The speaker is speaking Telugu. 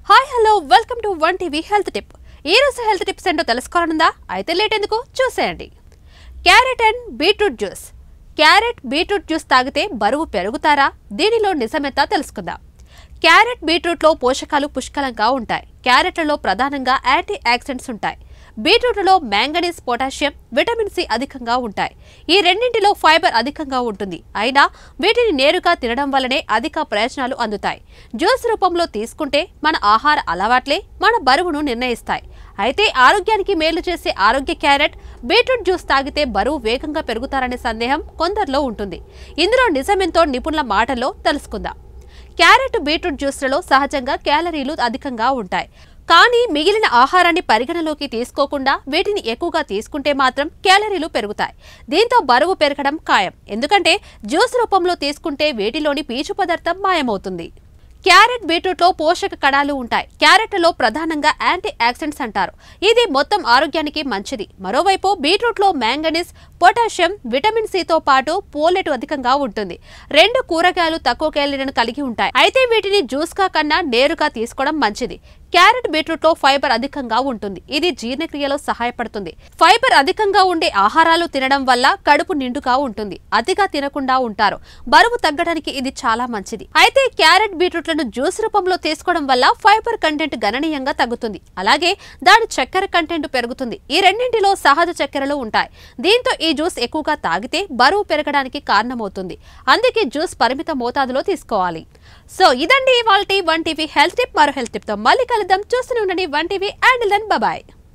Hi hello welcome to one TV health tip. ఈ రోజు హెల్త్ టిప్స్ ఏంటో తెలుసుకోవాలనుందా? అయితే లేట్ ఎందుకు చూసేయండి. Carrot and beetroot juice. Carrot beetroot juice తాగితే బరువు పెరుగుతారా? దీనిలో నిజమెంత తెలుసుకుందాం. క్యారెట్ బీట్రూట్లో పోషకాలు పుష్కలంగా ఉంటాయి. క్యారెట్లలో ప్రధానంగా యాంటీ ఆక్సిడెంట్స్ ఉంటాయి. బీట్రూట్లో మ్యాంగనీస్, పొటాషియం, విటమిన్ సి అధికంగా ఉంటాయి. ఈ రెండింటిలో ఫైబర్ అధికంగా ఉంటుంది. అయినా వీటిని నేరుగా తినడం వల్లనే అధిక ప్రయోజనాలు అందుతాయి. జ్యూస్ రూపంలో తీసుకుంటే మన ఆహార అలవాట్లే మన బరువును నిర్ణయిస్తాయి. అయితే ఆరోగ్యానికి మేలు చేసే ఆరోగ్య క్యారెట్ బీట్రూట్ జ్యూస్ తాగితే బరువు వేగంగా పెరుగుతారనే సందేహం కొందరిలో ఉంటుంది. ఇందులో నిజమెంతో నిపుణుల మాటల్లో తెలుసుకుందాం. క్యారెట్ బీట్రూట్ జ్యూస్లలో సహజంగా క్యాలరీలు అధికంగా ఉంటాయి. కానీ మిగిలిన ఆహారాన్ని పరిగణలోకి తీసుకోకుండా వీటిని ఎక్కువగా తీసుకుంటే మాత్రం క్యాలరీలు పెరుగుతాయి. దీంతో బరువు పెరగడం ఖాయం. ఎందుకంటే జ్యూస్ రూపంలో తీసుకుంటే వీటిలోని పీచు పదార్థం మాయమవుతుంది. క్యారెట్ బీట్రూట్లో పోషక కణాలు ఉంటాయి. క్యారెట్లో ప్రధానంగా యాంటీ ఆక్సిడెంట్స్ అంటారు. ఇది మొత్తం ఆరోగ్యానికి మంచిది. మరోవైపు బీట్రూట్లో మ్యాంగనీస్, పొటాషియం, విటమిన్ సితో పాటు పోలేట్ అధికంగా ఉంటుంది. రెండు కూరగాయలు తక్కువ క్యాలరీలను కలిగి ఉంటాయి. అయితే వీటిని జ్యూస్గా కన్నా నేరుగా తీసుకోవడం మంచిది. క్యారెట్ బీట్రూట్లో ఫైబర్ అధికంగా ఉంటుంది. ఇది జీర్ణక్రియలో సహాయపడుతుంది. ఫైబర్ అధికంగా ఉండే ఆహారాలు తినడం వల్ల కడుపు నిండుగా ఉంటుంది. అతిగా తినకుండా ఉంటారు. బరువు తగ్గడానికి ఇది చాలా మంచిది. అయితే క్యారెట్ బీట్రూట్లను జ్యూస్ రూపంలో తీసుకోవడం వల్ల ఫైబర్ కంటెంట్ గణనీయంగా తగ్గుతుంది. అలాగే దాని చక్కెర కంటెంట్ పెరుగుతుంది. ఈ రెండింటిలో సహజ చక్కెరలు ఉంటాయి. దీంతో ఈ జ్యూస్ ఎక్కువగా తాగితే బరువు పెరగడానికి కారణమవుతుంది. అందుకే జ్యూస్ పరిమిత మోతాదులో తీసుకోవాలి. సో ఇదండి ఇవాల్టి వన్ టీవీ హెల్త్ టిప్. మరో హెల్త్ టిప్ తో మళ్ళీ కలుద్దాం. చూస్తూనే ఉండండి one TV. And then bye.